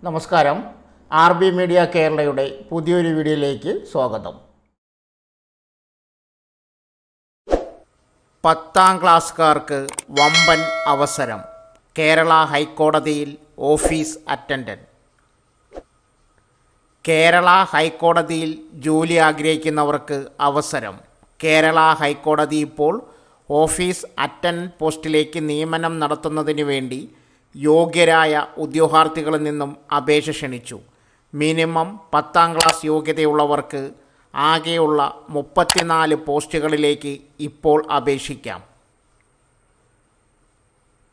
നമസ്കാരം. RB media കേരളയുടെ പുതിയൊരു വീഡിയോയിലേക്ക് സ്വാഗതം. 10ാം ക്ലാസ്സുകാർക്ക് വമ്പൻ അവസരം. കേരള ഹൈക്കോടതിയിൽ ഓഫീസ് അറ്റൻഡന്റ്. കേരള ഹൈക്കോടതിയിൽ ജോലി ആഗ്രഹിക്കുന്നവർക്ക് അവസരം. കേരള ഹൈക്കോടതി ഇപ്പോൾ ഓഫീസ് അറ്റൻഡന്റ് പോസ്റ്റിലേക്ക് നിയമനം നടത്തുന്നതിന് വേണ്ടി യോഗ്യരായ ഉദ്യോഗാർത്ഥികളിൽ നിന്നും അപേക്ഷ ക്ഷണിച്ചു. മിനിമം 10ാം ക്ലാസ് യോഗ്യതയുള്ളവർക്ക് ആകെയുള്ള 34 പോസ്റ്റുകളിലേക്ക് ഇപ്പോൾ അപേക്ഷിക്കാം.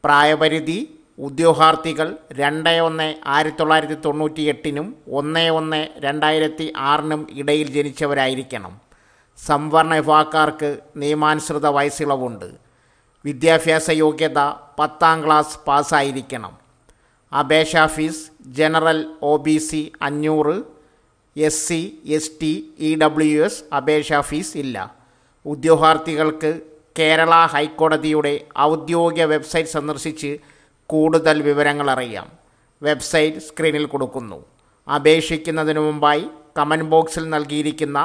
പ്രായപരിധി: ഉദ്യോഗാർത്ഥികൾ 2/1/1998 1/1/2006 ഇടയിൽ ജനിച്ചവരായിരിക്കണം. സംവരണ വിഭാഗക്കാർക്ക് നിയമാനുസൃത വയസ്സിളവുണ്ട്. വിദ്യാഭ്യാസ യോഗ്യത 10ാം ക്ലാസ് പാസ്സായിരിക്കണം. അപേക്ഷാ fees: general OBC 500, SC ST EWS അപേക്ഷാ ഫീസ് ഇല്ല. ഉദ്യോഗാർത്ഥികൾക്ക് കേരള ഹൈക്കോടതിയുടെ ഔദ്യോഗിക വെബ്സൈറ്റ് സന്ദർശിച്ച് കൂടുതൽ വിവരങ്ങൾ അറിയാം. വെബ്സൈറ്റ് സ്ക്രീനിൽ കൊടുക്കുന്നു. അപേക്ഷിക്കുന്നതിന് മുമ്പായി കമൻറ്റ് ബോക്സിൽ നൽകിയിരിക്കുന്ന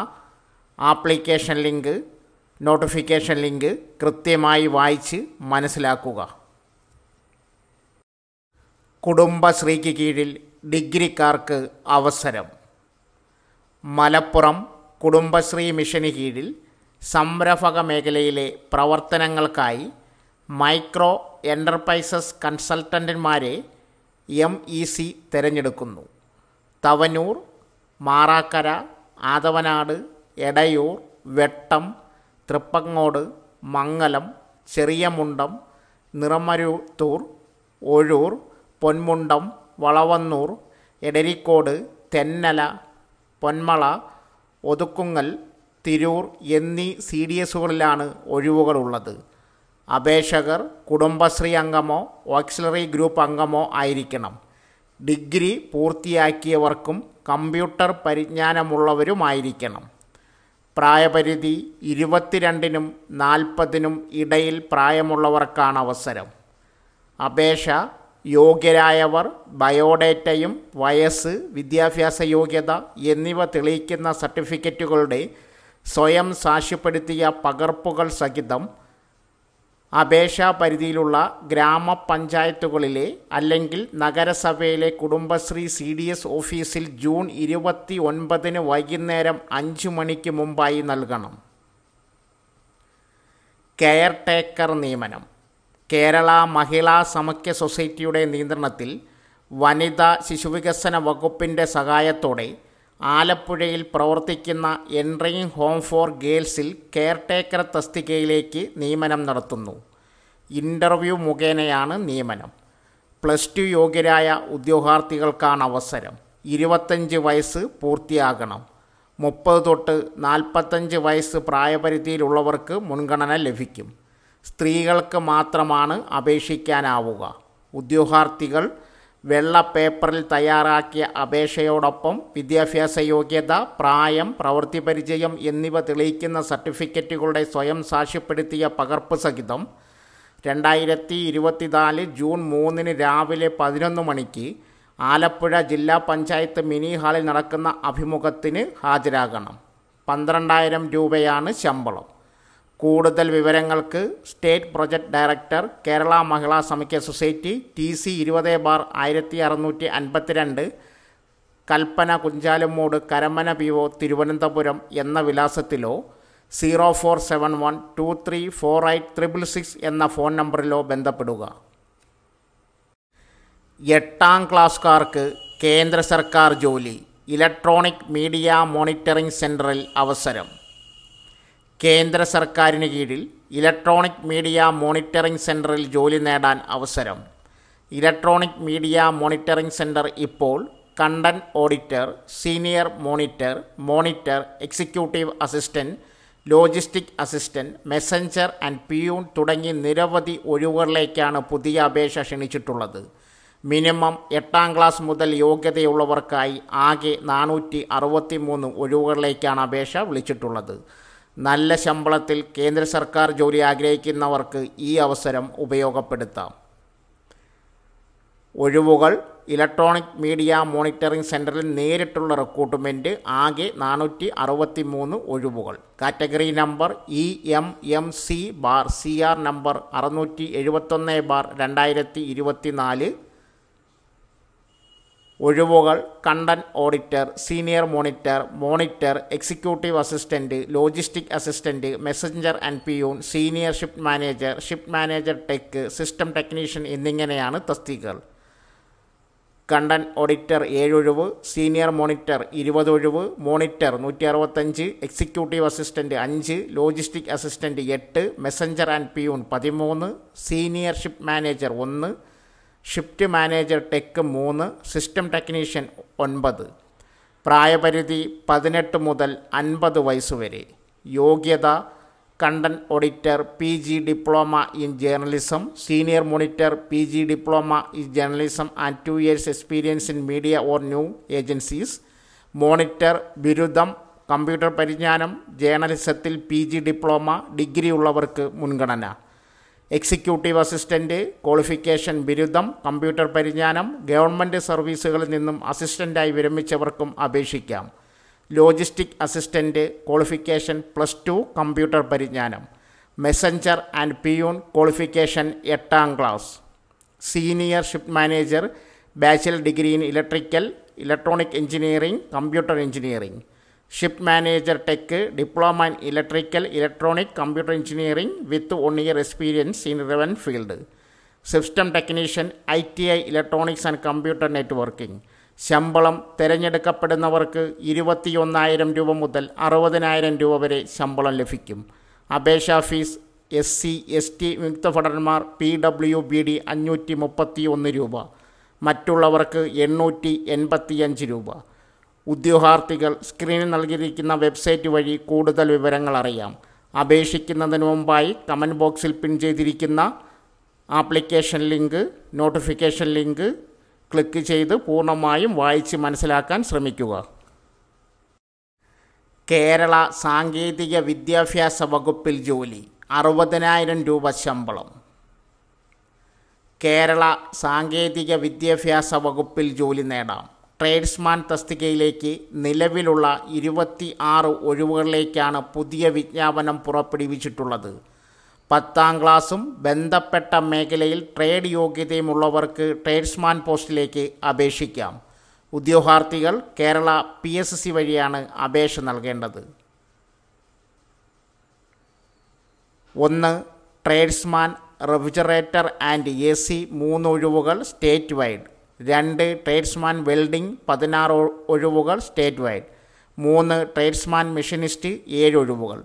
ആപ്ലിക്കേഷൻ ലിങ്ക്, നോട്ടിഫിക്കേഷൻ ലിങ്ക് കൃത്യമായി വായിച്ച് മനസ്സിലാക്കുക. കുടുംബശ്രീക്ക് കീഴിൽ ഡിഗ്രിക്കാർക്ക് അവസരം. മലപ്പുറം കുടുംബശ്രീ മിഷന് കീഴിൽ സംരംഭക മേഖലയിലെ പ്രവർത്തനങ്ങൾക്കായി മൈക്രോ എൻ്റർപ്രൈസസ് കൺസൾട്ടൻ്റുമാരെ MEC തിരഞ്ഞെടുക്കുന്നു. തവനൂർ, മാറാക്കര, ആദവനാട്, എടയൂർ, വെട്ടം, തൃപ്പങ്ങോട്, മംഗലം, ചെറിയമുണ്ടം, നിറമരുത്തൂർ, ഒഴൂർ, പൊന്മുണ്ടം, വളവന്നൂർ, എടരിക്കോട്, തെന്നല, പൊന്മള, ഒതുക്കുങ്ങൽ, തിരൂർ എന്നീ CDSകളിലാണ് ഒഴിവുകളുള്ളത്. അപേക്ഷകർ കുടുംബശ്രീ അംഗമോ ഓക്സിലറി ഗ്രൂപ്പ് അംഗമോ ആയിരിക്കണം. ഡിഗ്രി പൂർത്തിയാക്കിയവർക്കും കമ്പ്യൂട്ടർ പരിജ്ഞാനമുള്ളവരുമായിരിക്കണം. പ്രായപരിധി 22നും 40നും ഇടയിൽ പ്രായമുള്ളവർക്കാണ് അവസരം. അപേക്ഷ: യോഗ്യരായവർ ബയോഡേറ്റയും വയസ്സ്, വിദ്യാഭ്യാസ യോഗ്യത എന്നിവ തെളിയിക്കുന്ന സർട്ടിഫിക്കറ്റുകളുടെ സ്വയം സാക്ഷ്യപ്പെടുത്തിയ പകർപ്പുകൾ സഹിതം അപേക്ഷാ പരിധിയിലുള്ള ഗ്രാമപഞ്ചായത്തുകളിലെ അല്ലെങ്കിൽ നഗരസഭയിലെ കുടുംബശ്രീ CDS ഓഫീസിൽ ജൂൺ 29 വൈകുന്നേരം 5 മണിക്ക് മുമ്പായി നൽകണം. കെയർ ടേക്കർ നിയമനം. കേരള മഹിളാ സമാഖ്യ സൊസൈറ്റിയുടെ നിയന്ത്രണത്തിൽ വനിതാ ശിശുവികസന വകുപ്പിൻ്റെ സഹായത്തോടെ ആലപ്പുഴയിൽ പ്രവർത്തിക്കുന്ന എൻട്രിങ് ഹോം ഫോർ ഗേൾസിൽ കെയർ ടേക്കർ തസ്തികയിലേക്ക് നിയമനം നടത്തുന്നു. ഇൻ്റർവ്യൂ മുഖേനയാണ് നിയമനം. +2 യോഗ്യരായ ഉദ്യോഗാർത്ഥികൾക്കാണ് അവസരം. 25 വയസ്സ് പൂർത്തിയാകണം. 30 തൊട്ട് 45 വയസ്സ് പ്രായപരിധിയിലുള്ളവർക്ക് മുൻഗണന ലഭിക്കും. സ്ത്രീകൾക്ക് മാത്രമാണ് അപേക്ഷിക്കാനാവുക. ഉദ്യോഗാർത്ഥികൾ വെള്ള പേപ്പറിൽ തയ്യാറാക്കിയ അപേക്ഷയോടൊപ്പം വിദ്യാഭ്യാസ യോഗ്യത, പ്രായം, പ്രവൃത്തി പരിചയം എന്നിവ തെളിയിക്കുന്ന സർട്ടിഫിക്കറ്റുകളുടെ സ്വയം സാക്ഷ്യപ്പെടുത്തിയ പകർപ്പ് സഹിതം 2024 ജൂൺ 3 രാവിലെ 11 മണിക്ക് ആലപ്പുഴ ജില്ലാ പഞ്ചായത്ത് മിനി ഹാളിൽ നടക്കുന്ന അഭിമുഖത്തിന് ഹാജരാകണം. 12,000 രൂപയാണ് ശമ്പളം. കൂടുതൽ വിവരങ്ങൾക്ക് സ്റ്റേറ്റ് പ്രൊജക്ട് ഡയറക്ടർ, കേരള മഹിളാ സമാഖ്യ സൊസൈറ്റി, TC 20/1652, കൽപ്പന കുഞ്ചാലുമൂട്, കരമന PO, തിരുവനന്തപുരം എന്ന വിലാസത്തിലോ 0471234866 എന്ന ഫോൺ നമ്പറിലോ ബന്ധപ്പെടുക. 8ാം ക്ലാസ്സുകാർക്ക് കേന്ദ്ര സർക്കാർ ജോലി. ഇലക്ട്രോണിക് മീഡിയ മോണിറ്ററിംഗ് സെൻറ്ററിൽ അവസരം. കേന്ദ്ര സർക്കാരിന് കീഴിൽ ഇലക്ട്രോണിക് മീഡിയ മോണിറ്ററിംഗ് സെൻറ്ററിൽ ജോലി നേടാൻ അവസരം. ഇലക്ട്രോണിക് മീഡിയ മോണിറ്ററിംഗ് സെൻറ്റർ ഇപ്പോൾ content auditor, senior monitor, monitor, executive assistant, logistic assistant, Messenger and peon തുടങ്ങി നിരവധി ഒഴിവുകളിലേക്കാണ് പുതിയ അപേക്ഷ ക്ഷണിച്ചിട്ടുള്ളത്. മിനിമം 8ാം ക്ലാസ് മുതൽ യോഗ്യതയുള്ളവർക്കായി ആകെ 463 ഒഴിവുകളിലേക്കാണ് അപേക്ഷ വിളിച്ചിട്ടുള്ളത്. നല്ല ശമ്പളത്തിൽ കേന്ദ്ര സർക്കാർ ജോലി ആഗ്രഹിക്കുന്നവർക്ക് ഈ അവസരം ഉപയോഗപ്പെടുത്താം. ഒഴിവുകൾ ഇലക്ട്രോണിക് മീഡിയ മോണിറ്ററിംഗ് സെൻറ്ററിൽ നേരിട്ടുള്ള റിക്രൂട്ട്മെൻറ്റ് ആകെ 463 ഒഴിവുകൾ. Category number EMMC/CR number 671/2024. ഒഴിവുകൾ content auditor, senior monitor, monitor, executive assistant, logistic assistant, Messenger and peon, senior shift manager tech, system technician എന്നിങ്ങനെയാണ് തസ്തികകൾ. കണ്ടന്റ് ഓഡിറ്റർ 7 ഒഴിവ്, സീനിയർ മോണിറ്റർ 20 ഒഴിവ്, monitor 165, executive assistant 5, logistic assistant 8, Messenger and peon 13, senior shift manager 1, shift manager tech 3, system technician 9. പ്രായപരിധി 18 മുതൽ 50 വയസ്സ് വരെ. യോഗ്യത content auditor PG diploma in journalism, senior monitor PG diploma in journalism and 2 years experience in media or new agencies. Monitor ബിരുദം, computer പരിജ്ഞാനം, ജേർണലിസത്തിൽ PG diploma, degree ഉള്ളവർക്ക് മുൻഗണന. Executive assistant qualification ബിരുദം, കമ്പ്യൂട്ടർ പരിജ്ഞാനം, ഗവൺമെൻറ് സർവീസുകളിൽ നിന്നും അസിസ്റ്റൻ്റായി വിരമിച്ചവർക്കും അപേക്ഷിക്കാം. ലോജിസ്റ്റിക് അസിസ്റ്റൻറ്റ് ക്വാളിഫിക്കേഷൻ +2, കമ്പ്യൂട്ടർ പരിജ്ഞാനം. Messenger and peon qualification 8ാം class. Senior shift manager bachelor degree in electronic engineering, computer engineering. Shift manager tech diploma in electronic computer engineering with 1 year experience in relevant field. System technician ITI electronics and computer networking. ശമ്പളം തിരഞ്ഞെടുക്കപ്പെടുന്നവർക്ക് 21,000 രൂപ മുതൽ 60,000 രൂപ വരെ ശമ്പളം ലഭിക്കും. അപേക്ഷാ fees SC ST വിമുക്തഭടന്മാർ PWBD 531 രൂപ, മറ്റുള്ളവർക്ക് 885 രൂപ. ഉദ്യോഗാർത്ഥികൾ സ്ക്രീനിൽ നൽകിയിരിക്കുന്ന വെബ്സൈറ്റ് വഴി കൂടുതൽ വിവരങ്ങൾ അറിയാം. അപേക്ഷിക്കുന്നതിന് മുമ്പായി കമൻറ്റ് ബോക്സിൽ പിൻ ചെയ്തിരിക്കുന്ന application link, notification link click ചെയ്ത് പൂർണ്ണമായും വായിച്ച് മനസ്സിലാക്കാൻ ശ്രമിക്കുക. കേരള സാങ്കേതിക വിദ്യാഭ്യാസ വകുപ്പിൽ ജോലി, 60,000 രൂപ ശമ്പളം. കേരള സാങ്കേതിക വിദ്യാഭ്യാസ വകുപ്പിൽ ജോലി നേടാം. ട്രേഡ്സ്മാൻ തസ്തികയിലേക്ക് നിലവിലുള്ള 26 ഒഴിവുകളിലേക്കാണ് പുതിയ വിജ്ഞാപനം പുറപ്പെടുവിച്ചിട്ടുള്ളത്. 10ാം ക്ലാസും ബന്ധപ്പെട്ട മേഖലയിൽ ട്രേഡ് യോഗ്യതയുമുള്ളവർക്ക് ട്രേഡ്സ്മാൻ പോസ്റ്റിലേക്ക് അപേക്ഷിക്കാം. ഉദ്യോഗാർത്ഥികൾ കേരള PSC വഴിയാണ് അപേക്ഷ നൽകേണ്ടത്. 1. ട്രേഡ്സ്മാൻ റെഫ്രിജറേറ്റർ ആൻഡ് AC 3 ഒഴിവുകൾ സ്റ്റേറ്റ് വൈഡ്. 2. ട്രേഡ്സ്മാൻ വെൽഡിംഗ് 16 ഒഴിവുകൾ സ്റ്റേറ്റ് വൈഡ്. 3. ട്രേഡ്സ്മാൻ മെഷീനിസ്റ്റ് 7 ഒഴിവുകൾ.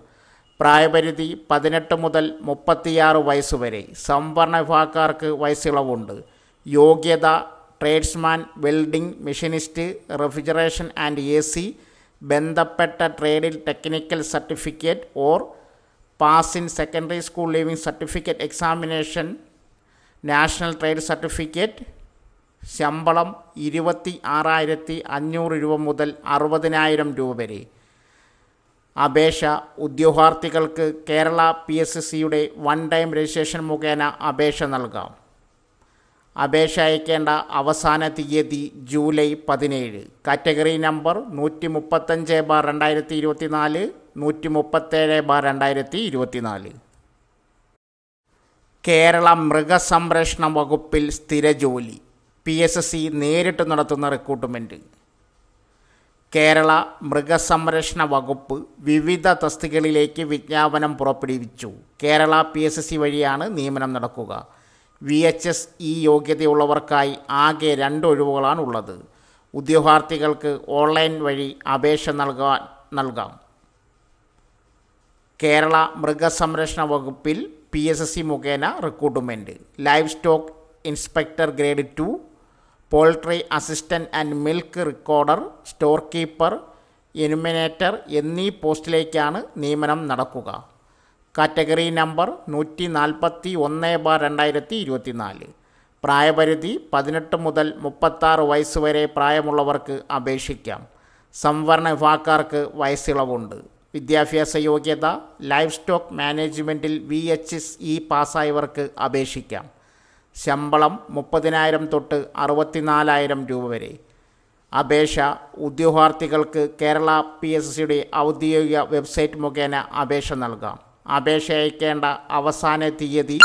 പ്രായപരിധി 18 മുതൽ 36 വയസ്സ് വരെ. സംവരണ വിഭാഗക്കാർക്ക് വയസ്സിളവുണ്ട്. യോഗ്യത tradesman welding, machinist, refrigeration and AC, ബന്ധപ്പെട്ട ട്രേഡിൽ technical certificate or pass in secondary school leaving certificate examination, national trade certificate. ശമ്പളം 26,500 രൂപ മുതൽ 60,000 രൂപ വരെ. അപേക്ഷ ഉദ്യോഗാർത്ഥികൾക്ക് കേരള PSCയുടെ 1 ടൈം രജിസ്ട്രേഷൻ മുഖേന അപേക്ഷ നൽകാം. അപേക്ഷ അയക്കേണ്ട അവസാന തീയതി ജൂലൈ 17. Category number 135/2024, 137/2024. കേരള മൃഗസംരക്ഷണ വകുപ്പിൽ സ്ഥിരജോലി. PSC നേരിട്ട് നടത്തുന്ന റിക്രൂട്ട്മെൻറ്റ്. കേരള മൃഗസംരക്ഷണ വകുപ്പ് വിവിധ തസ്തികകളിലേക്ക് വിജ്ഞാപനം പുറപ്പെടുവിച്ചു. കേരള PSC വഴിയാണ് നിയമനം നടക്കുക. VHS യോഗ്യതയുള്ളവർക്കായി ആകെ 2 ഒഴിവുകളാണ് ഉള്ളത്. ഉദ്യോഗാർത്ഥികൾക്ക് ഓൺലൈൻ വഴി അപേക്ഷ നൽകാം. കേരള മൃഗസംരക്ഷണ വകുപ്പിൽ PSC മുഖേന recruitment. Livestock inspector grade 2, poultry assistant and milk recorder, store keeper, enumerator എന്നീ പോസ്റ്റിലേക്കാണ് നിയമനം നടക്കുക. Category number 141/2024. പ്രായപരിധി 18 മുതൽ 36 വയസ്സ് വരെ പ്രായമുള്ളവർക്ക് അപേക്ഷിക്കാം. സംവരണ വിഭാഗക്കാർക്ക് വയസ്സിളവുണ്ട്. വിദ്യാഭ്യാസ യോഗ്യത ലൈവ് സ്റ്റോക്ക് മാനേജ്മെൻറ്റിൽ VHS പാസ്സായവർക്ക് അപേക്ഷിക്കാം. ശമ്പളം 30,000 തൊട്ട് 64,000 രൂപ വരെ. അപേക്ഷ ഉദ്യോഗാർത്ഥികൾക്ക് കേരള PSSCയുടെ ഔദ്യോഗിക വെബ്സൈറ്റ് മുഖേന അപേക്ഷ നൽകാം. അപേക്ഷ അയക്കേണ്ട അവസാന തീയതി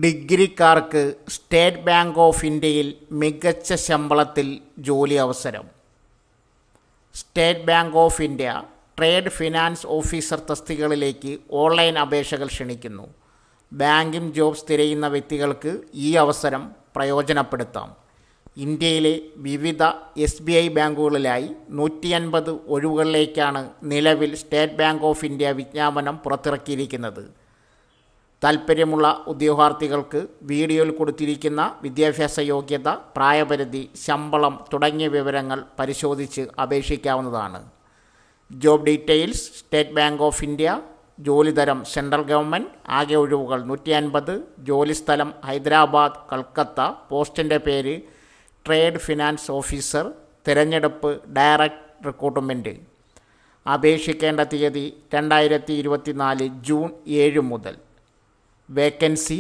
ഡിഗ്രിക്കാർക്ക് സ്റ്റേറ്റ് ബാങ്ക് ഓഫ് ഇന്ത്യയിൽ മികച്ച ശമ്പളത്തിൽ ജോലി അവസരം. State Bank of India trade finance officer തസ്തികകളിലേക്ക് ഓൺലൈൻ അപേക്ഷകൾ ക്ഷണിക്കുന്നു. ബാങ്കിംഗ് ജോബ്സ് തിരയുന്ന വ്യക്തികൾക്ക് ഈ അവസരം പ്രയോജനപ്പെടുത്താം. ഇന്ത്യയിലെ വിവിധ SBI ബാങ്കുകളിലായി 150 ഒഴിവുകളിലേക്കാണ് നിലവിൽ സ്റ്റേറ്റ് ബാങ്ക് ഓഫ് ഇന്ത്യ വിജ്ഞാപനം പുറത്തിറക്കിയിരിക്കുന്നത്. താൽപ്പര്യമുള്ള ഉദ്യോഗാർത്ഥികൾക്ക് വീഡിയോയിൽ കൊടുത്തിരിക്കുന്ന വിദ്യാഭ്യാസ യോഗ്യത, പ്രായപരിധി, ശമ്പളം തുടങ്ങിയ വിവരങ്ങൾ പരിശോധിച്ച് അപേക്ഷിക്കാവുന്നതാണ്. Job details State Bank of India. ജോലിതരം സെൻട്രൽ ഗവൺമെൻറ്. ആകെ ഒഴിവുകൾ 150. ജോലിസ്ഥലം ഹൈദരാബാദ്, കൽക്കത്ത. പോസ്റ്റിൻ്റെ പേര് ട്രേഡ് ഫിനാൻസ് ഓഫീസർ. തിരഞ്ഞെടുപ്പ് ഡയറക്റ്റ് റിക്രൂട്ട്മെൻറ്റ്. അപേക്ഷിക്കേണ്ട തീയതി 2024 ജൂൺ 7 മുതൽ. വേക്കൻസി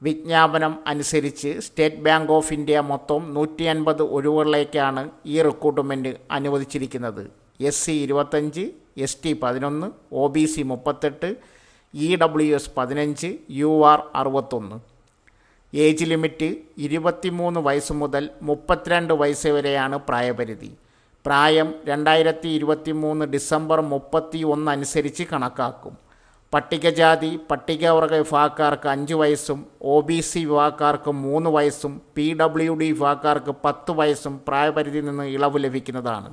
വിജ്ഞാപനം അനുസരിച്ച് സ്റ്റേറ്റ് ബാങ്ക് ഓഫ് ഇന്ത്യ മൊത്തം 150 ഒഴിവുകളിലേക്കാണ് ഈ റിക്രൂട്ട്മെൻറ്റ് അനുവദിച്ചിരിക്കുന്നത്. SC 25, ST 11, OBC 38, EWS 15, UR 61. Age limit 23 വയസ്സ് മുതൽ 32 വയസ്സ് വരെയാണ് പ്രായപരിധി. പ്രായം 2023 ഡിസംബർ 31 അനുസരിച്ച് കണക്കാക്കും. പട്ടികജാതി പട്ടികവർഗ വിഭാഗക്കാർക്ക് 5 വയസ്സും OBC വിഭാഗക്കാർക്ക് 3 വയസ്സും PWD വിഭാഗക്കാർക്ക് 10 വയസ്സും പ്രായപരിധിയിൽ നിന്ന് ഇളവ് ലഭിക്കുന്നതാണ്.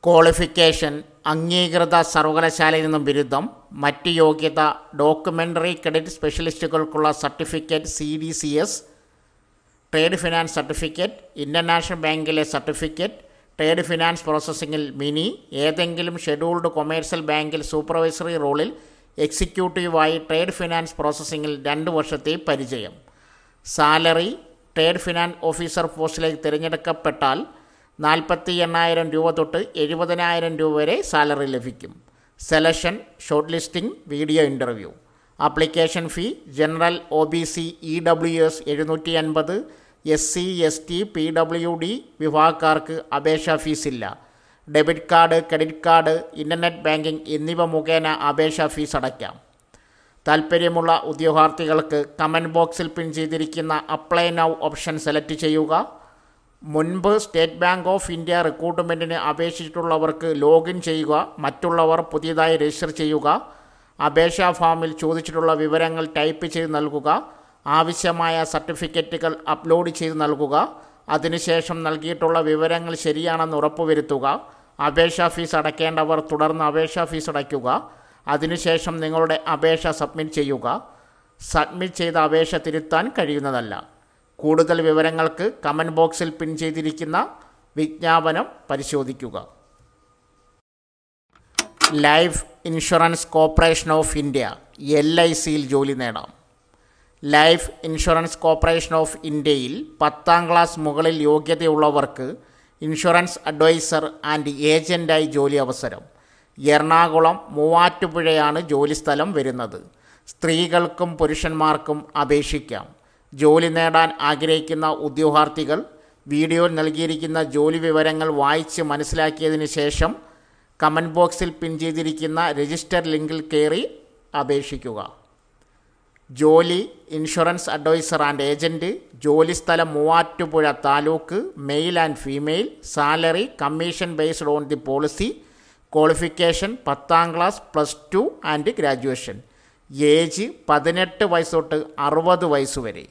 ക്വാളിഫിക്കേഷൻ അംഗീകൃത സർവകലാശാലയിൽ നിന്നും ബിരുദം. മറ്റ് യോഗ്യത ഡോക്യുമെൻ്ററി ക്രെഡിറ്റ് സ്പെഷ്യലിസ്റ്റുകൾക്കുള്ള certificate CDCS, trade finance certificate, international ബാങ്കിലെ സർട്ടിഫിക്കറ്റ്, ട്രേഡ് ഫിനാൻസ് പ്രോസസ്സിങ്ങിൽ മിനി, ഏതെങ്കിലും ഷെഡ്യൂൾഡ് കൊമേഴ്സ്യൽ ബാങ്കിൽ സൂപ്പർവൈസറി റോളിൽ എക്സിക്യൂട്ടീവായി ട്രേഡ് ഫിനാൻസ് പ്രോസസ്സിങ്ങിൽ 2 വർഷത്തെ പരിചയം. സാലറി ട്രേഡ് ഫിനാൻസ് ഓഫീസർ പോസ്റ്റിലേക്ക് തിരഞ്ഞെടുക്കപ്പെട്ടാൽ 48,000 രൂപ തൊട്ട് 70,000 രൂപ വരെ സാലറി ലഭിക്കും. Selection, shortlisting, video interview. Application fee general, OBC, EWS 750, SC, ST, PWD വിഭാഗക്കാർക്ക് അപേക്ഷാ ഫീസില്ല. Debit card, credit card, internet banking എന്നിവ മുഖേന അപേക്ഷാ ഫീസ് അടയ്ക്കാം. താൽപ്പര്യമുള്ള ഉദ്യോഗാർത്ഥികൾക്ക് കമൻറ്റ് ബോക്സിൽ പിൻ ചെയ്തിരിക്കുന്ന അപ്ലൈ നൗ ഓപ്ഷൻ സെലക്ട് ചെയ്യുക. മുൻപ് സ്റ്റേറ്റ് ബാങ്ക് ഓഫ് ഇന്ത്യ റിക്രൂട്ട്മെൻറ്റിന് അപേക്ഷിച്ചിട്ടുള്ളവർക്ക് ലോഗിൻ ചെയ്യുക. മറ്റുള്ളവർ പുതിയതായി രജിസ്റ്റർ ചെയ്യുക. അപേക്ഷാ ഫോമിൽ ചോദിച്ചിട്ടുള്ള വിവരങ്ങൾ ടൈപ്പ് ചെയ്ത് നൽകുക. ആവശ്യമായ സർട്ടിഫിക്കറ്റുകൾ അപ്ലോഡ് ചെയ്ത് നൽകുക. അതിനുശേഷം നൽകിയിട്ടുള്ള വിവരങ്ങൾ ശരിയാണെന്ന് ഉറപ്പുവരുത്തുക. അപേക്ഷാ ഫീസ് അടയ്ക്കേണ്ടവർ തുടർന്ന് അപേക്ഷാ ഫീസ് അടയ്ക്കുക. അതിനുശേഷം നിങ്ങളുടെ അപേക്ഷ സബ്മിറ്റ് ചെയ്യുക. സബ്മിറ്റ് ചെയ്ത അപേക്ഷ തിരുത്താൻ കഴിയുന്നതല്ല. കൂടുതൽ വിവരങ്ങൾക്ക് കമൻറ്റ് ബോക്സിൽ പിൻ ചെയ്തിരിക്കുന്ന വിജ്ഞാപനം പരിശോധിക്കുക. Life insurance corporation of India LICയിൽ ജോലി നേടാം. ലൈഫ് ഇൻഷുറൻസ് കോർപ്പറേഷൻ ഓഫ് ഇന്ത്യയിൽ 10ാം ക്ലാസ് മുകളിൽ യോഗ്യതയുള്ളവർക്ക് ഇൻഷുറൻസ് അഡ്വൈസർ ആൻഡ് ഏജൻ്റായി ജോലി അവസരം. എറണാകുളം മൂവാറ്റുപുഴയാണ് ജോലിസ്ഥലം വരുന്നത്. സ്ത്രീകൾക്കും പുരുഷന്മാർക്കും അപേക്ഷിക്കാം. ജോലി നേടാൻ ആഗ്രഹിക്കുന്ന ഉദ്യോഗാർത്ഥികൾ വീഡിയോയിൽ നൽകിയിരിക്കുന്ന ജോലി വിവരങ്ങൾ വായിച്ച് മനസ്സിലാക്കിയതിന് ശേഷം കമൻറ്റ് ബോക്സിൽ പിൻ ചെയ്തിരിക്കുന്ന രജിസ്റ്റർ ലിങ്കിൽ കയറി അപേക്ഷിക്കുക. ജോലി ഇൻഷുറൻസ് അഡ്വൈസർ ആൻഡ് ഏജൻറ്റ്. ജോലിസ്ഥലം Muvattupuzha taluk. Male and female. Salary commission based on the policy. Qualification 10ാം ക്ലാസ്, +2 ആൻഡ് ഗ്രാജുവേഷൻ. ഏജ് 18 വയസ്സ് തൊട്ട് 60 വയസ്സ് വരെ.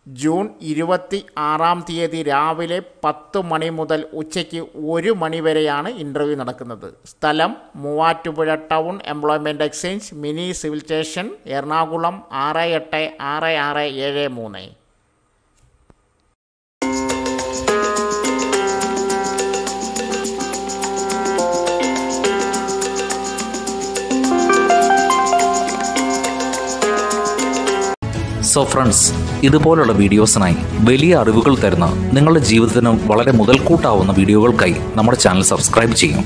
ജൂൺ 26-ാം തീയതി രാവിലെ 10 മണി മുതൽ ഉച്ചയ്ക്ക് 1 മണി വരെയാണ് ഇൻ്റർവ്യൂ നടക്കുന്നത്. സ്ഥലം Muvattupuzha town employment exchange, mini civil station, Ernakulam 686673. So friends, ഇതുപോലുള്ള വീഡിയോസിനായി വലിയ അറിവുകൾ തരുന്ന നിങ്ങളുടെ ജീവിതത്തിന് വളരെ മുതൽക്കൂട്ടാവുന്ന വീഡിയോകൾക്കായി നമ്മുടെ ചാനൽ സബ്സ്ക്രൈബ് ചെയ്യും.